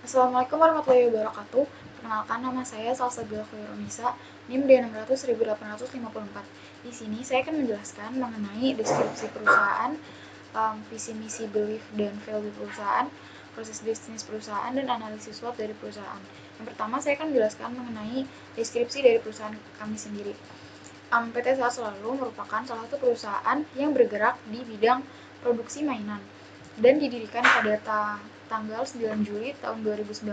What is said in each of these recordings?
Assalamualaikum warahmatullahi wabarakatuh. Perkenalkan, nama saya Salsabila Khairunisa, NIM D600.854. Di sini saya akan menjelaskan mengenai deskripsi perusahaan, visi misi, belief, dan value perusahaan, proses bisnis perusahaan, dan analisis SWOT dari perusahaan. Yang pertama, saya akan menjelaskan mengenai deskripsi dari perusahaan kami sendiri. PT Sehat Selalu merupakan salah satu perusahaan yang bergerak di bidang produksi mainan dan didirikan pada tanggal 9 Juli tahun 2019.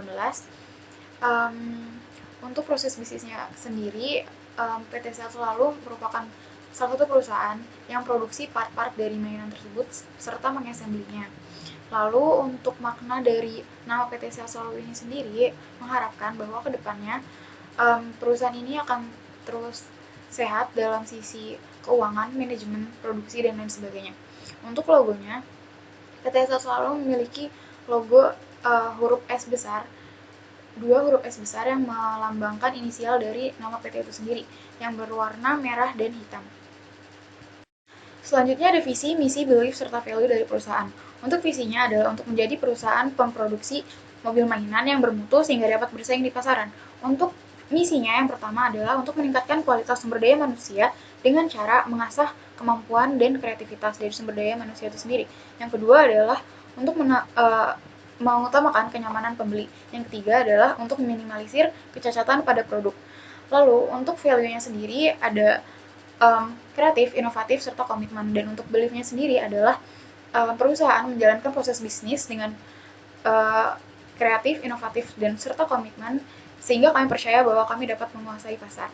Untuk proses bisnisnya sendiri, PT Sehat Selalu merupakan salah satu perusahaan yang produksi part-part dari mainan tersebut serta mengassemblynya. Lalu untuk makna dari nama PT Sehat Selalu ini sendiri mengharapkan bahwa kedepannya perusahaan ini akan terus sehat dalam sisi keuangan, manajemen, produksi, dan lain sebagainya. Untuk logonya, PT Sehat Selalu memiliki logo huruf S besar, dua huruf S besar yang melambangkan inisial dari nama PT itu sendiri, yang berwarna merah dan hitam. Selanjutnya ada visi, misi, belief, serta value dari perusahaan. Untuk visinya adalah untuk menjadi perusahaan pemproduksi mobil mainan yang bermutu sehingga dapat bersaing di pasaran. Untuk misinya yang pertama adalah untuk meningkatkan kualitas sumber daya manusia dengan cara mengasah kemampuan dan kreativitas dari sumber daya manusia itu sendiri. Yang kedua adalah untuk mengutamakan kenyamanan pembeli. Yang ketiga adalah untuk meminimalisir kecacatan pada produk. Lalu untuk value-nya sendiri ada kreatif, inovatif, serta komitmen. Dan untuk belief-nya sendiri adalah perusahaan menjalankan proses bisnis dengan kreatif, inovatif, dan serta komitmen sehingga kami percaya bahwa kami dapat menguasai pasar.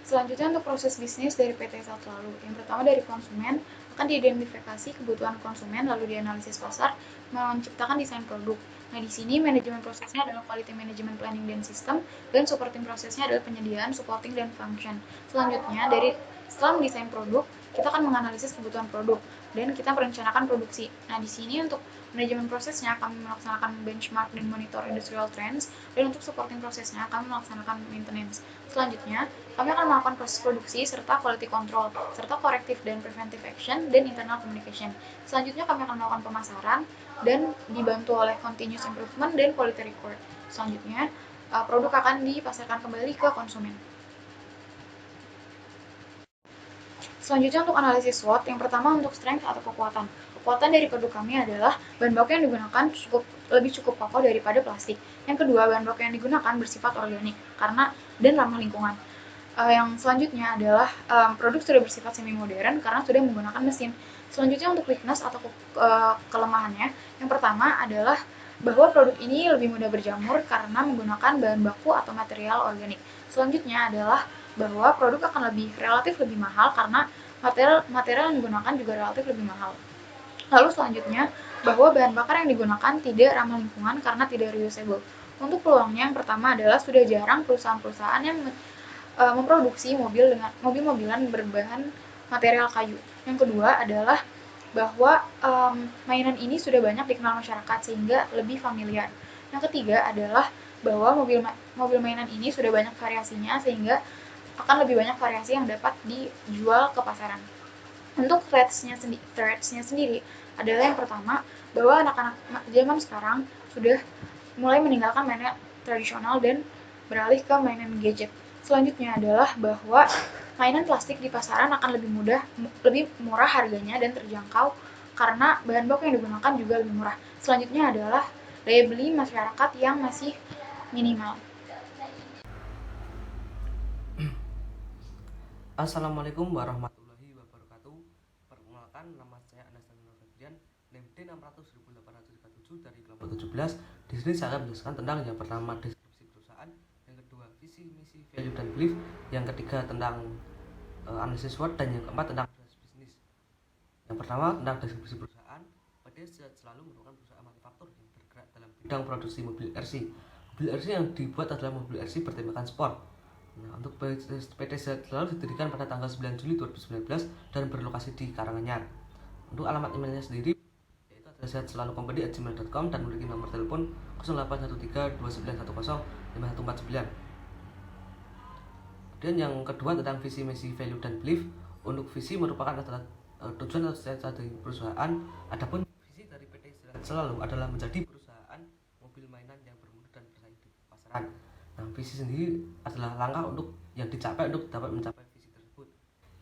Selanjutnya untuk proses bisnis dari PT Sehat Selalu. Yang pertama dari konsumen, akan diidentifikasi kebutuhan konsumen, lalu dianalisis pasar, menciptakan desain produk. Nah, di sini manajemen prosesnya adalah quality management planning dan sistem, dan supporting prosesnya adalah penyediaan, supporting, dan function. Selanjutnya, setelah mendesain produk, kita akan menganalisis kebutuhan produk, dan kita merencanakan produksi. Nah, di sini untuk manajemen prosesnya kami melaksanakan benchmark dan monitor industrial trends, dan untuk supporting prosesnya kami melaksanakan maintenance. Selanjutnya, kami akan melakukan proses produksi serta quality control, serta corrective dan preventive action, dan internal communication. Selanjutnya kami akan melakukan pemasaran dan dibantu oleh continuous improvement dan quality record. Selanjutnya, produk akan dipasarkan kembali ke konsumen. Selanjutnya untuk analisis SWOT, yang pertama untuk strength atau kekuatan. Kekuatan dari produk kami adalah bahan baku yang digunakan lebih cukup kokoh daripada plastik. Yang kedua, bahan baku yang digunakan bersifat organik dan ramah lingkungan. Yang selanjutnya adalah produk sudah bersifat semi modern karena sudah menggunakan mesin. Selanjutnya untuk weakness atau kelemahannya, yang pertama adalah bahwa produk ini lebih mudah berjamur karena menggunakan bahan baku atau material organik. Selanjutnya adalah bahwa produk akan relatif lebih mahal karena material yang digunakan juga relatif lebih mahal. Lalu selanjutnya, bahwa bahan bakar yang digunakan tidak ramah lingkungan karena tidak reusable. Untuk peluangnya, yang pertama adalah sudah jarang perusahaan-perusahaan yang memproduksi mobil-mobilan berbahan material kayu. Yang kedua adalah bahwa mainan ini sudah banyak dikenal masyarakat sehingga lebih familiar. Yang ketiga adalah bahwa mobil mainan ini sudah banyak variasinya sehingga akan lebih banyak variasi yang dapat dijual ke pasaran. Untuk threats-nya sendiri adalah yang pertama, bahwa anak-anak zaman sekarang sudah mulai meninggalkan mainan tradisional dan beralih ke mainan gadget. Selanjutnya adalah bahwa mainan plastik di pasaran akan lebih murah harganya dan terjangkau karena bahan baku yang digunakan juga lebih murah. Selanjutnya adalah daya beli masyarakat yang masih minimal. Assalamualaikum warahmatullahi wabarakatuh. Perkenalkan, nama saya Anas Daniel Febrian, NIM D600.857 dari kelompok 17. Di sini saya akan menjelaskan tentang yang pertama deskripsi perusahaan, yang kedua visi, misi, value dan belief, yang ketiga tentang analisis SWOT, dan yang keempat tentang proses bisnis. Yang pertama tentang deskripsi perusahaan. PT Sehat Selalu merupakan perusahaan manufaktur yang bergerak dalam bidang produksi mobil RC. Mobil RC yang dibuat adalah mobil RC bertemakan sport. Nah, untuk PT Sehat Selalu didirikan pada tanggal 9 Juli 2019 dan berlokasi di Karanganyar. Untuk alamat emailnya sendiri yaitu adalah sehatselalucompany@gmail.com dan memiliki nomor telepon 081329105149. Kemudian yang kedua tentang visi, misi, value dan belief. Untuk visi merupakan adalah tujuan atau cita-cita dari perusahaan. Adapun visi dari PT Sehat Selalu adalah menjadi perusahaan mobil mainan yang bermutu dan bersaing di pasaran. Nah, visi sendiri adalah langkah untuk yang dicapai untuk dapat mencapai visi tersebut.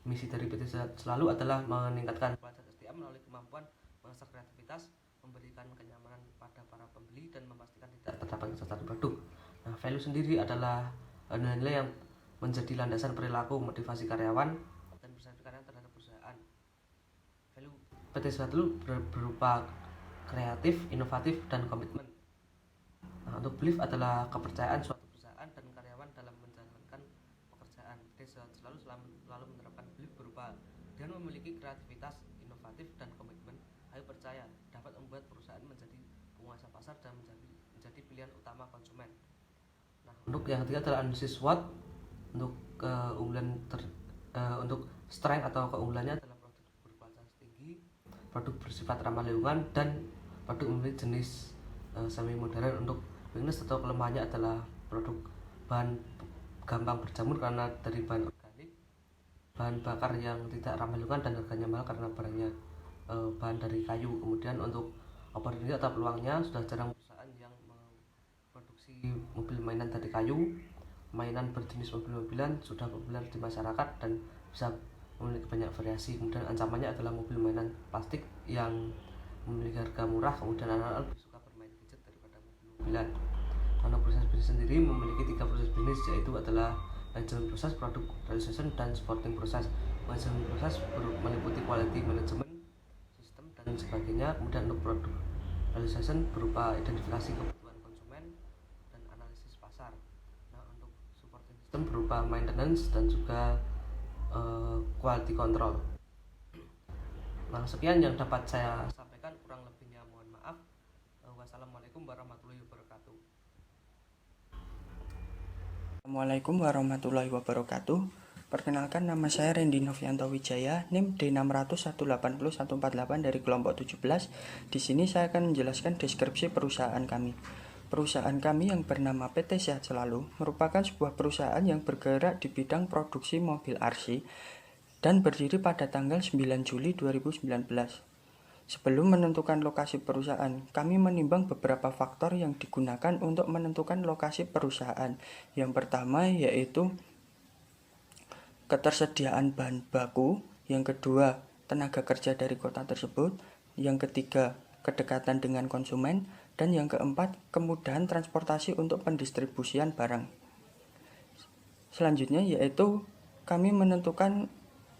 Misi dari PT Sehat Selalu adalah meningkatkan kualitas SDM melalui kemampuan mengasah kreativitas, memberikan kenyamanan pada para pembeli, dan memastikan tidak terdapat kesalahan produk. Nah, value sendiri adalah nilai yang menjadi landasan perilaku, motivasi karyawan, dan persepsi karyawan terhadap perusahaan. Value PT Sehat Selalu berupa kreatif, inovatif, dan komitmen. Nah, untuk belief adalah kepercayaan suatu perusahaan dan karyawan dalam menjalankan pekerjaan. PT Sehat selalu menerapkan belief berupa dengan memiliki kreativitas, inovatif, dan komitmen. Ayo percaya dapat membuat perusahaan menjadi penguasa pasar dan menjadi pilihan utama konsumen. Nah, untuk yang ketiga adalah analisis SWOT. Untuk keunggulan untuk strength atau keunggulannya adalah produk berkualitas tinggi, produk bersifat ramah lingkungan, dan produk memiliki jenis semi modern. Untuk weakness atau kelemahannya adalah produk bahan gampang berjamur karena dari bahan organik, bahan bakar yang tidak ramah lingkungan, dan harganya mahal karena barangnya bahan dari kayu. Kemudian untuk opportunity atau peluangnya, sudah jarang perusahaan yang memproduksi mobil mainan dari kayu. Mainan berjenis mobil-mobilan sudah populer di masyarakat dan bisa memiliki banyak variasi. Kemudian ancamannya adalah mobil mainan plastik yang memiliki harga murah. Kemudian anak-anak lebih suka bermain gadget daripada mobil-mobilan. Untuk proses bisnis sendiri memiliki 3 proses bisnis, yaitu adalah management proses, product realization, dan supporting proses. Management proses meliputi quality management, sistem, dan sebagainya. Kemudian untuk product realization berupa identifikasi kebutuhan konsumen dan analisis pasar. Sistem berupa maintenance dan juga quality control. Nah, sekian yang dapat saya sampaikan, kurang lebihnya mohon maaf. Wassalamualaikum warahmatullahi wabarakatuh. Assalamualaikum warahmatullahi wabarakatuh. Perkenalkan, nama saya Rendy Novianto Wijaya, NIM D601808148 dari kelompok 17. Di sini saya akan menjelaskan deskripsi perusahaan kami. Perusahaan kami yang bernama PT Sehat Selalu merupakan sebuah perusahaan yang bergerak di bidang produksi mobil RC dan berdiri pada tanggal 9 Juli 2019. Sebelum menentukan lokasi perusahaan, kami menimbang beberapa faktor yang digunakan untuk menentukan lokasi perusahaan. Yang pertama yaitu ketersediaan bahan baku, yang kedua tenaga kerja dari kota tersebut, yang ketiga kedekatan dengan konsumen, dan yang keempat kemudahan transportasi untuk pendistribusian barang. Selanjutnya yaitu kami menentukan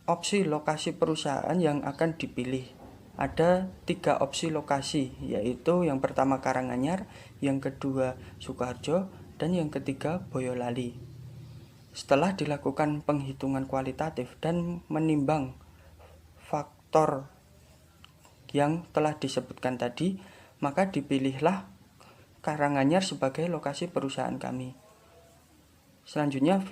opsi lokasi perusahaan yang akan dipilih. Ada 3 opsi lokasi, yaitu yang pertama Karanganyar, yang kedua Sukoharjo, dan yang ketiga Boyolali. Setelah dilakukan penghitungan kualitatif dan menimbang faktor yang telah disebutkan tadi, maka dipilihlah Karanganyar sebagai lokasi perusahaan kami. Selanjutnya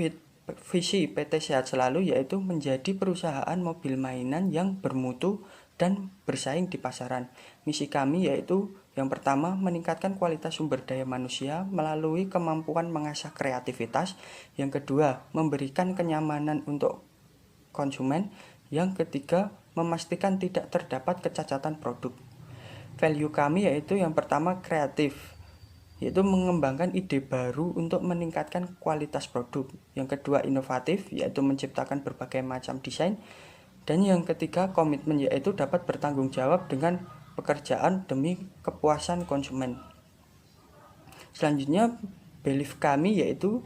visi PT Sehat Selalu yaitu menjadi perusahaan mobil mainan yang bermutu dan bersaing di pasaran. Misi kami yaitu yang pertama meningkatkan kualitas sumber daya manusia melalui kemampuan mengasah kreativitas. Yang kedua memberikan kenyamanan untuk konsumen. Yang ketiga memastikan tidak terdapat kecacatan produk. Value kami yaitu yang pertama kreatif, yaitu mengembangkan ide baru untuk meningkatkan kualitas produk. Yang kedua inovatif, yaitu menciptakan berbagai macam desain. Dan yang ketiga komitmen, yaitu dapat bertanggung jawab dengan pekerjaan demi kepuasan konsumen. Selanjutnya belief kami yaitu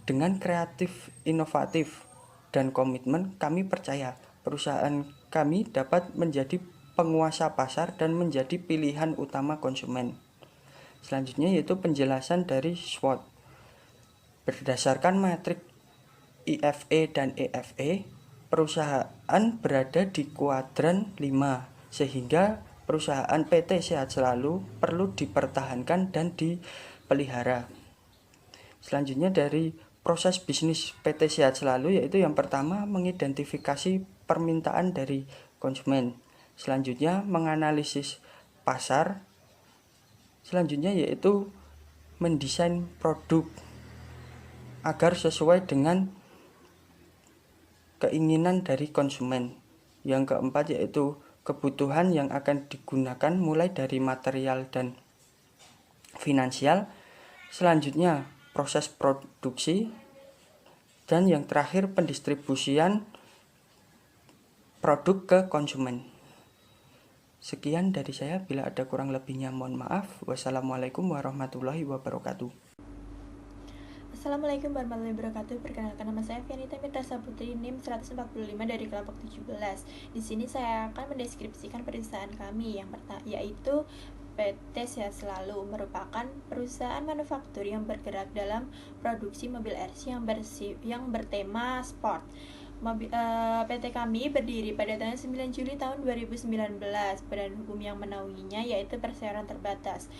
dengan kreatif, inovatif, dan komitmen kami percaya perusahaan kami dapat menjadi penguasa pasar dan menjadi pilihan utama konsumen. Selanjutnya yaitu penjelasan dari SWOT. Berdasarkan matrik IFE dan EFE, perusahaan berada di kuadran 5, sehingga perusahaan PT Sehat Selalu perlu dipertahankan dan dipelihara. Selanjutnya dari proses bisnis PT Sehat Selalu yaitu yang pertama mengidentifikasi permintaan dari konsumen. Selanjutnya menganalisis pasar. Selanjutnya yaitu mendesain produk agar sesuai dengan keinginan dari konsumen. Yang keempat yaitu kebutuhan yang akan digunakan mulai dari material dan finansial, selanjutnya proses produksi, dan yang terakhir pendistribusian produk ke konsumen. Sekian dari saya, bila ada kurang lebihnya mohon maaf. Wassalamualaikum warahmatullahi wabarakatuh. Assalamualaikum warahmatullahi wabarakatuh. Perkenalkan, nama saya Fianita Mirtasa Putri, NIM 145 dari kelompok 17. Di sini saya akan mendeskripsikan perusahaan kami yang yaitu PT Sehat Selalu, merupakan perusahaan manufaktur yang bergerak dalam produksi mobil RC yang bertema sport. PT kami berdiri pada tanggal 9 Juli tahun 2019. Badan hukum yang menaunginya yaitu perseroan terbatas.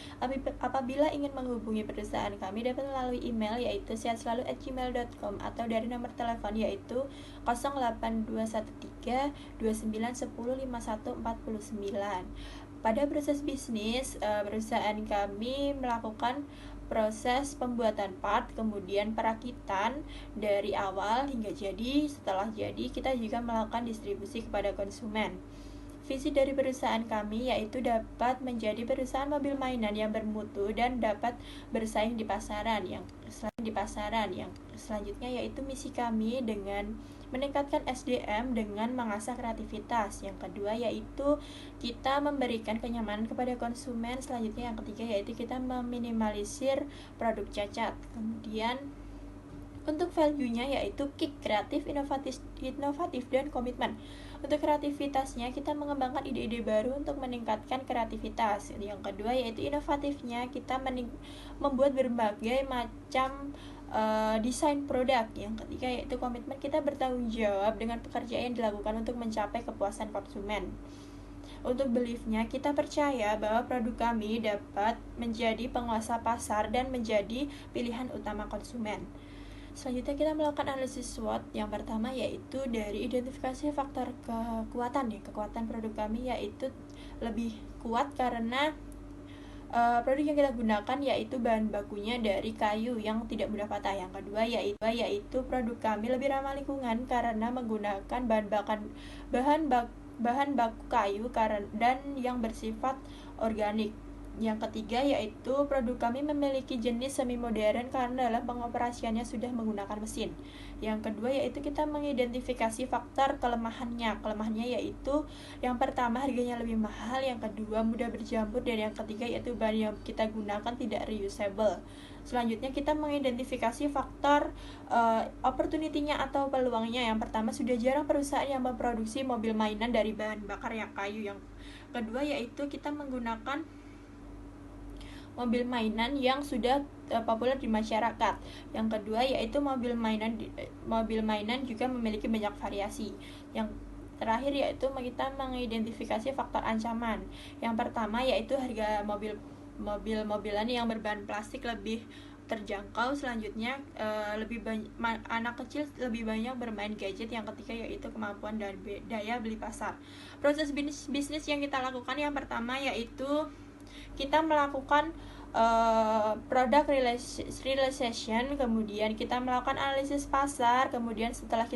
Apabila ingin menghubungi perusahaan kami dapat melalui email yaitu sehatselalu@gmail.com atau dari nomor telepon yaitu 0821 29 10 51 49. Pada proses bisnis, perusahaan kami melakukan proses pembuatan part, kemudian perakitan dari awal hingga jadi. Setelah jadi, kita juga melakukan distribusi kepada konsumen. Visi dari perusahaan kami yaitu dapat menjadi perusahaan mobil mainan yang bermutu dan dapat bersaing di pasaran. Yang selanjutnya yaitu misi kami dengan meningkatkan SDM dengan mengasah kreativitas. Yang kedua yaitu kita memberikan kenyamanan kepada konsumen. Selanjutnya yang ketiga yaitu kita meminimalisir produk cacat. Kemudian untuk value-nya yaitu kick, kreatif, inovatif dan komitmen. Untuk kreativitasnya kita mengembangkan ide-ide baru untuk meningkatkan kreativitas. Yang kedua yaitu inovatifnya kita membuat berbagai macam desain produk. Yang ketiga yaitu komitmen, kita bertanggung jawab dengan pekerjaan yang dilakukan untuk mencapai kepuasan konsumen. Untuk beliefnya, kita percaya bahwa produk kami dapat menjadi penguasa pasar dan menjadi pilihan utama konsumen. Selanjutnya kita melakukan analisis SWOT. Yang pertama yaitu dari identifikasi faktor kekuatan. Kekuatan produk kami yaitu lebih kuat karena produk yang kita gunakan yaitu bahan bakunya dari kayu yang tidak mudah patah. Yang kedua yaitu produk kami lebih ramah lingkungan karena menggunakan bahan baku kayu dan yang bersifat organik. Yang ketiga yaitu produk kami memiliki jenis semi modern karena dalam pengoperasiannya sudah menggunakan mesin. Yang kedua yaitu kita mengidentifikasi faktor kelemahannya. Kelemahannya yaitu yang pertama harganya lebih mahal, yang kedua mudah berjamur, dan yang ketiga yaitu bahan yang kita gunakan tidak reusable. Selanjutnya kita mengidentifikasi faktor opportunity-nya atau peluangnya. Yang pertama sudah jarang perusahaan yang memproduksi mobil mainan dari bahan bakar yang kayu. Yang kedua yaitu kita menggunakan mobil mainan yang sudah populer di masyarakat. Yang kedua yaitu mobil mainan juga memiliki banyak variasi. Yang terakhir yaitu kita mengidentifikasi faktor ancaman. Yang pertama yaitu harga mobilan yang berbahan plastik lebih terjangkau. Selanjutnya anak kecil lebih banyak bermain gadget. Yang ketiga yaitu kemampuan dan daya beli pasar. Proses bisnis yang kita lakukan yang pertama yaitu kita melakukan product realization, kemudian kita melakukan analisis pasar, kemudian setelah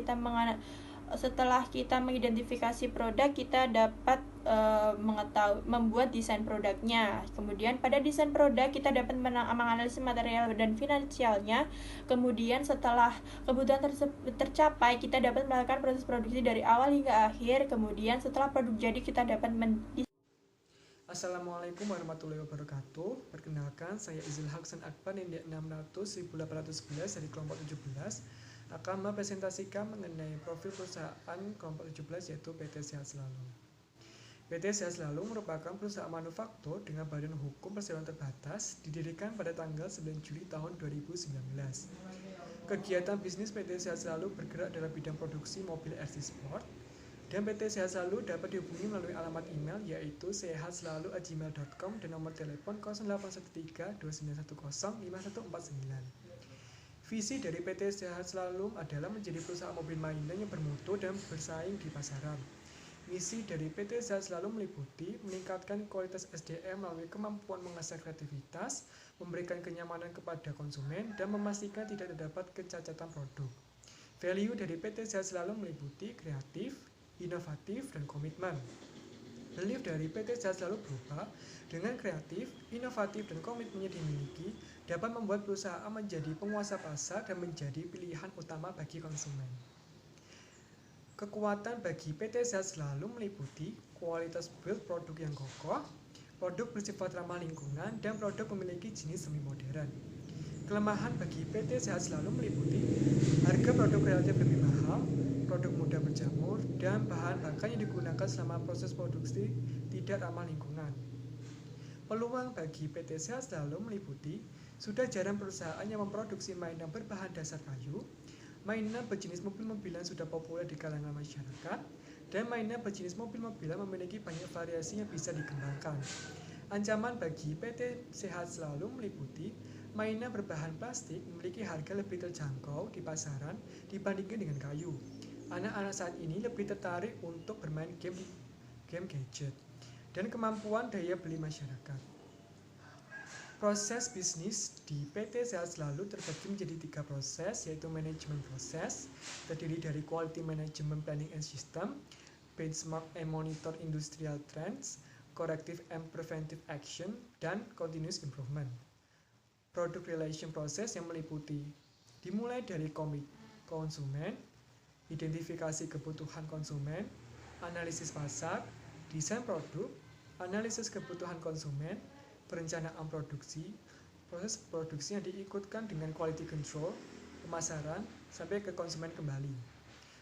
kita mengidentifikasi produk, kita dapat membuat desain produknya. Kemudian pada desain produk kita dapat menganalisis material dan finansialnya. Kemudian setelah kebutuhan tersebut tercapai, kita dapat melakukan proses produksi dari awal hingga akhir. Kemudian setelah produk jadi kita dapat Assalamualaikum warahmatullahi wabarakatuh. Perkenalkan, saya Izil Haksan Akbar India 600-1811 dari kelompok 17 akan mempresentasikan mengenai profil perusahaan kelompok 17 yaitu PT Sehat Selalu. PT Sehat Selalu merupakan perusahaan manufaktur dengan badan hukum perseroan terbatas didirikan pada tanggal 9 Juli tahun 2019. Kegiatan bisnis PT Sehat Selalu bergerak dalam bidang produksi mobil RC Sport. Dan PT Sehat Selalu dapat dihubungi melalui alamat email yaitu sehatselalu@gmail.com dan nomor telepon 0813 2910 5149. Visi dari PT Sehat Selalu adalah menjadi perusahaan mobil mainan yang bermutu dan bersaing di pasaran. Misi dari PT Sehat Selalu meliputi meningkatkan kualitas SDM melalui kemampuan mengasah kreativitas, memberikan kenyamanan kepada konsumen, dan memastikan tidak terdapat kecacatan produk. Value dari PT Sehat Selalu meliputi kreatif, inovatif, dan komitmen. Belief dari PT Sehat Selalu berupa dengan kreatif, inovatif, dan komitmennya dimiliki dapat membuat perusahaan menjadi penguasa pasar dan menjadi pilihan utama bagi konsumen. Kekuatan bagi PT Sehat Selalu meliputi kualitas build produk yang kokoh, produk bersifat ramah lingkungan, dan produk memiliki jenis semi modern. Kelemahan bagi PT Sehat Selalu meliputi harga produk relatif lebih mahal, produk mudah berjamur, dan bahan bakar yang digunakan selama proses produksi tidak ramah lingkungan. Peluang bagi PT Sehat Selalu meliputi sudah jarang perusahaan yang memproduksi mainan berbahan dasar kayu, mainan berjenis mobil-mobilan sudah populer di kalangan masyarakat, dan mainan berjenis mobil-mobilan memiliki banyak variasi yang bisa dikembangkan. Ancaman bagi PT Sehat Selalu meliputi mainan berbahan plastik memiliki harga lebih terjangkau di pasaran dibandingkan dengan kayu. Anak-anak saat ini lebih tertarik untuk bermain game gadget dan kemampuan daya beli masyarakat. Proses bisnis di PT Sehat Selalu terbagi menjadi 3 proses, yaitu manajemen proses, terdiri dari quality management planning and system, benchmark and monitor industrial trends, corrective and preventive action, dan continuous improvement. Product relation process yang meliputi dimulai dari konsumen, identifikasi kebutuhan konsumen, analisis pasar, desain produk, analisis kebutuhan konsumen, perencanaan produksi, proses produksi yang diikutkan dengan quality control, pemasaran, sampai ke konsumen kembali.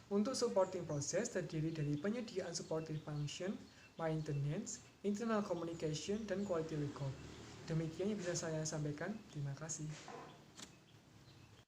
Untuk supporting process terdiri dari penyediaan supporting function, maintenance, internal communication, dan quality record. Demikian yang bisa saya sampaikan. Terima kasih.